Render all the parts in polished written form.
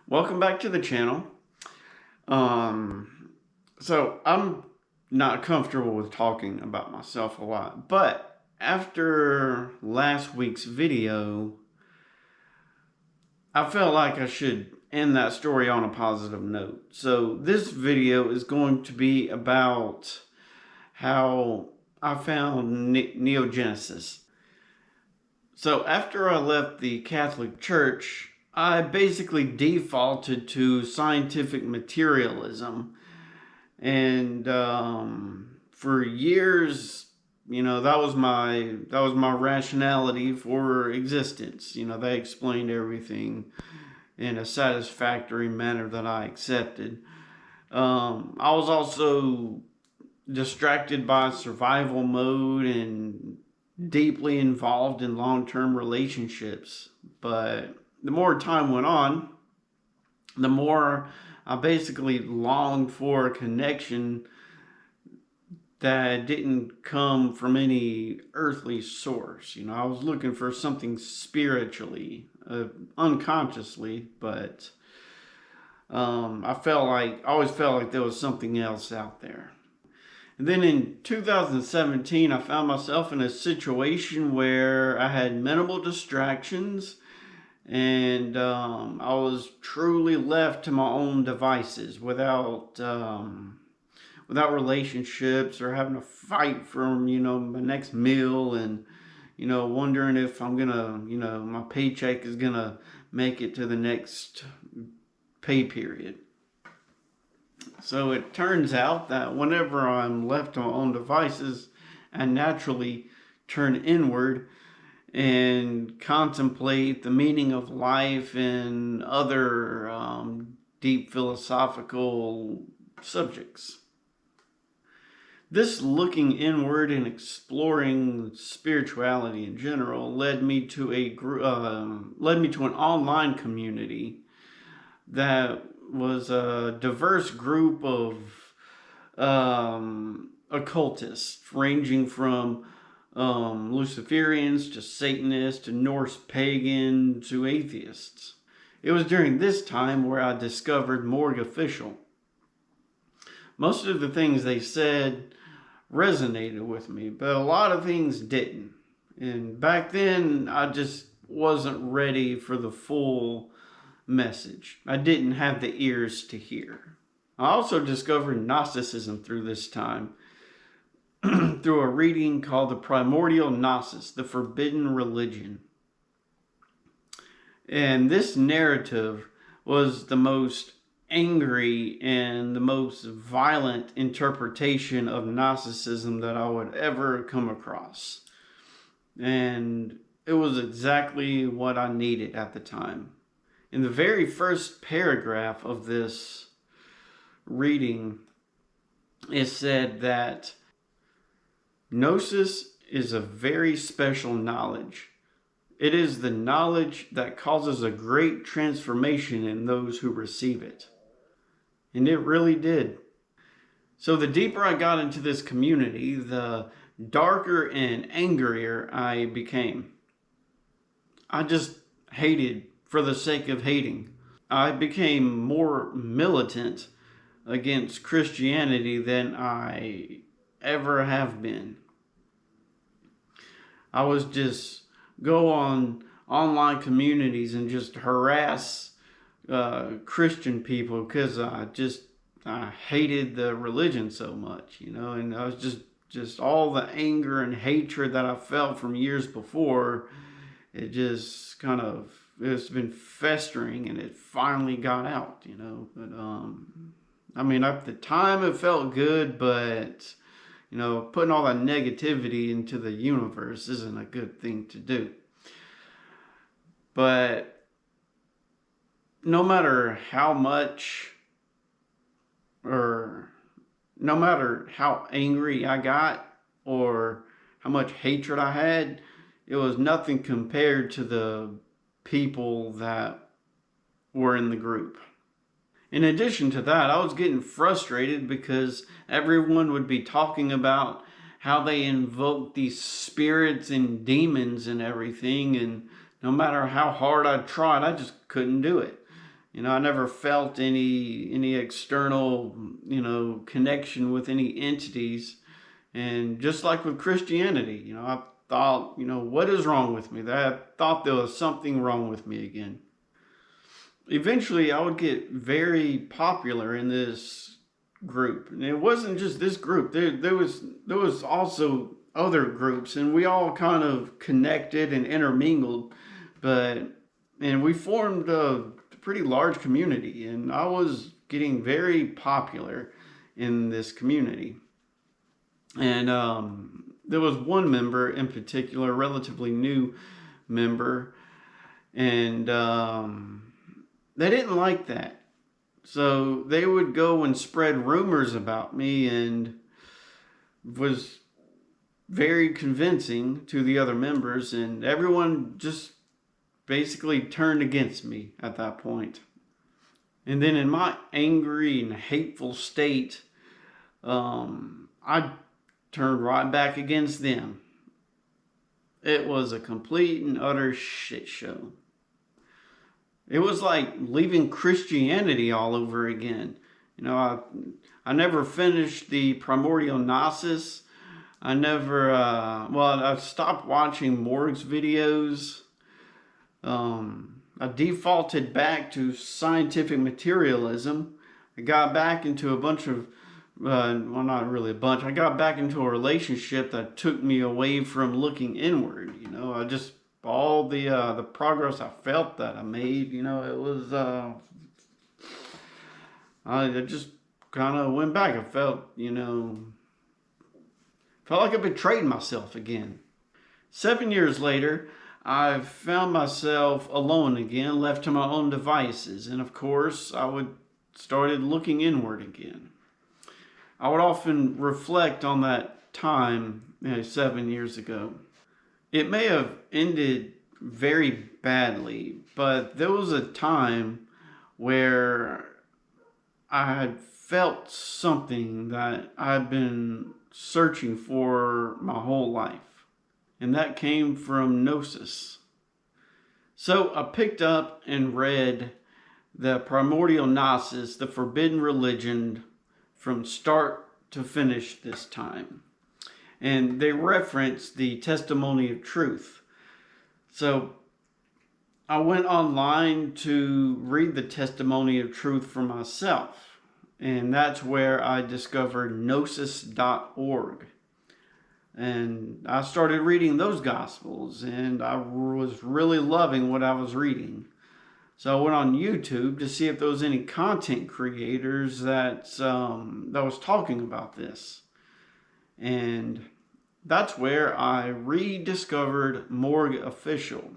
Welcome back to the channel. So I'm not comfortable with talking about myself a lot, but after last week's video, I felt like I should end that story on a positive note. So this video is going to be about how I found Neogenesis. So after I left the Catholic Church, I basically defaulted to scientific materialism. And for years, that was my rationality for existence. They explained everything in a satisfactory manner that I accepted. I was also distracted by survival mode and deeply involved in long-term relationships. But the more time went on, the more I basically longed for a connection that didn't come from any earthly source. I was looking for something spiritually, unconsciously, but I always felt like there was something else out there. And then in 2017, I found myself in a situation where I had minimal distractions, and I was truly left to my own devices without relationships or having to fight for my next meal, and wondering if I'm gonna my paycheck is gonna make it to the next pay period. So it turns out that whenever I'm left to my own devices, I naturally turn inward and contemplate the meaning of life and other deep philosophical subjects. This looking inward and exploring spirituality in general led me to an online community that was a diverse group of occultists, ranging from Luciferians to Satanists to Norse pagan to atheists. It was during this time where I discovered Morgue Official. Most of the things they said resonated with me, but a lot of things didn't. And back then, I just wasn't ready for the full message. I didn't have the ears to hear. I also discovered Gnosticism through this time, through a reading called The Primordial Gnosis, the Forbidden Religion. And this narrative was the most angry and the most violent interpretation of Gnosticism that I would ever come across. And it was exactly what I needed at the time. In the very first paragraph of this reading, it said that Gnosis is a very special knowledge. It is the knowledge that causes a great transformation in those who receive it. And it really did. So the deeper I got into this community, the darker and angrier I became. I just hated for the sake of hating. I became more militant against Christianity than I ever have been. I was just go on online communities and just harass Christian people because I hated the religion so much, and I was just all the anger and hatred that I felt from years before. It just it's been festering, and it finally got out, but at the time it felt good, but putting all that negativity into the universe isn't a good thing to do. But no matter how much, or no matter how angry I got or how much hatred I had, it was nothing compared to the people that were in the group. In addition to that, I was getting frustrated because everyone would be talking about how they invoked these spirits and demons and everything, and no matter how hard I tried, I just couldn't do it. I never felt any external, connection with any entities. And just like with Christianity, I thought, what is wrong with me? I thought there was something wrong with me again. Eventually, I would get very popular in this group, and it wasn't just this group. There was also other groups, and we all kind of connected and intermingled, and we formed a pretty large community, and I was getting very popular in this community. And there was one member in particular, a relatively new member, and they didn't like that. So they would go and spread rumors about me, and was very convincing to the other members, and everyone just basically turned against me at that point. And then in my angry and hateful state, I turned right back against them. It was a complete and utter shit show. It was like leaving Christianity all over again. I never finished the Primordial Gnosis. I stopped watching Morg's videos. I defaulted back to scientific materialism. I got back into a bunch of, not really a bunch. I got back into a relationship that took me away from looking inward. All the progress I felt that I made, it was, I just kind of went back. I felt like I betrayed myself again. 7 years later, I found myself alone again, left to my own devices. And of course, started looking inward again. I would often reflect on that time 7 years ago. It may have ended very badly, but there was a time where I had felt something that I'd been searching for my whole life. And that came from Gnosis. So I picked up and read the Primordial Gnosis, the Forbidden Religion, from start to finish this time. And they reference the Testimony of Truth. So I went online to read the Testimony of Truth for myself. And that's where I discovered gnosis.org. And I started reading those Gospels, and I was really loving what I was reading. So I went on YouTube to see if there was any content creators that was talking about this. And that's where I rediscovered Morg Official.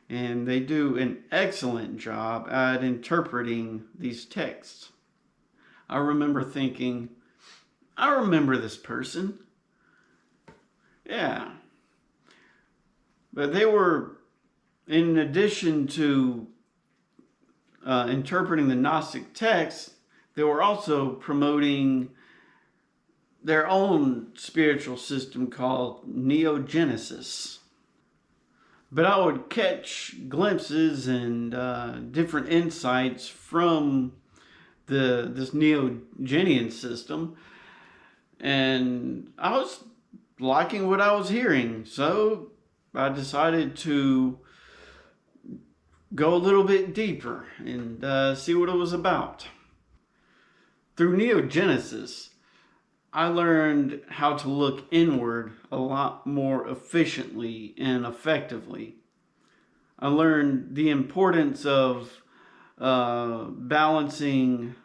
And they do an excellent job at interpreting these texts. I remember thinking, I remember this person. Yeah. But they were, in addition to interpreting the Gnostic texts, they were also promoting their own spiritual system called Neogenesis. But I would catch glimpses and different insights from this Neogenian system, and I was liking what I was hearing, so I decided to go a little bit deeper and see what it was about. Through Neogenesis, I learned how to look inward a lot more efficiently and effectively. I learned the importance of balancing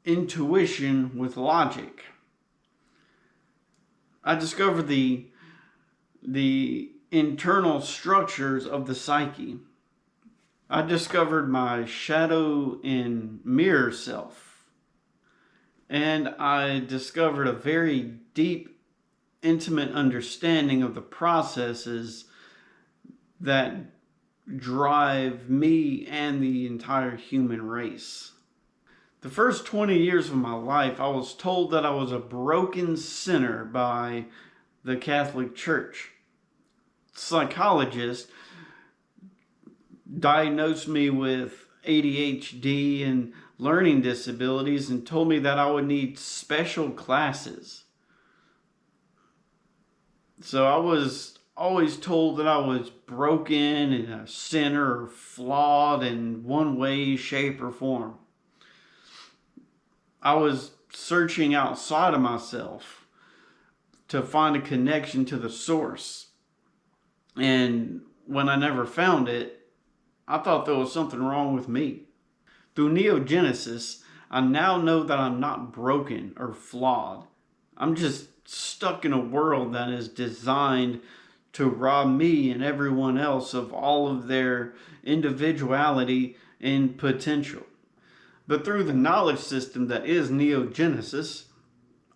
intuition with logic. I discovered the internal structures of the psyche. I discovered my shadow and mirror self. And I discovered a very deep, intimate understanding of the processes that drive me and the entire human race. The first 20 years of my life, I was told that I was a broken sinner by the Catholic Church. Psychologists diagnosed me with ADHD and learning disabilities and told me that I would need special classes. So I was always told that I was broken and a sinner or flawed in one way, shape, or form. I was searching outside of myself to find a connection to the source. And when I never found it, I thought there was something wrong with me. Through Neogenesis, I now know that I'm not broken or flawed. I'm just stuck in a world that is designed to rob me and everyone else of all of their individuality and potential. But through the knowledge system that is Neogenesis,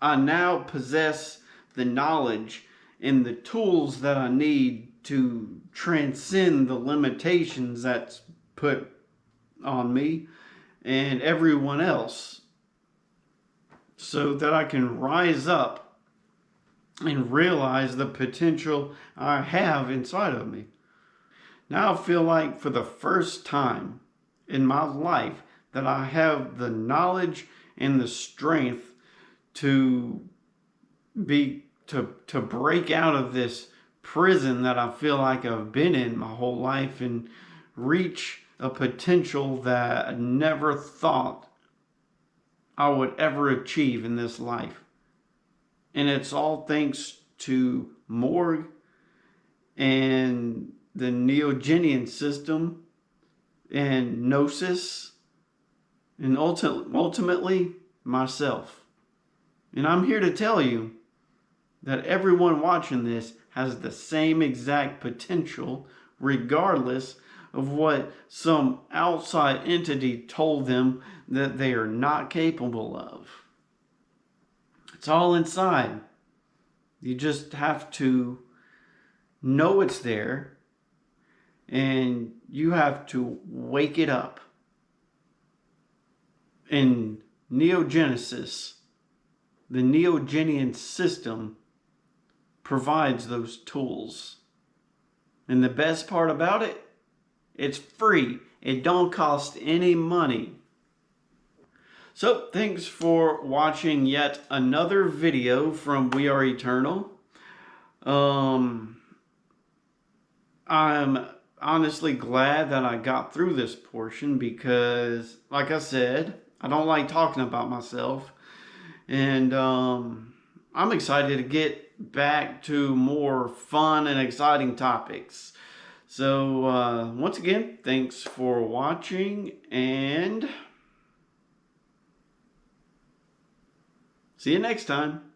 I now possess the knowledge and the tools that I need to transcend the limitations that's put on me and everyone else, so that I can rise up and realize the potential I have inside of me. Now I feel like for the first time in my life that I have the knowledge and the strength to break out of this prison that I feel like I've been in my whole life and reach a potential that I never thought I would ever achieve in this life. And it's all thanks to Morg and the Neogenian System and Gnosis and ultimately myself. And I'm here to tell you that everyone watching this has the same exact potential, regardless of what some outside entity told them that they are not capable of. It's all inside. You just have to know it's there, and you have to wake it up. In Neogenesis, the Neogenian System provides those tools. And the best part about it, it's free. It don't cost any money. So thanks for watching yet another video from We Are Eternal. I'm honestly glad that I got through this portion because, like I said, I don't like talking about myself. And I'm excited to get back to more fun and exciting topics. So once again, thanks for watching and see you next time.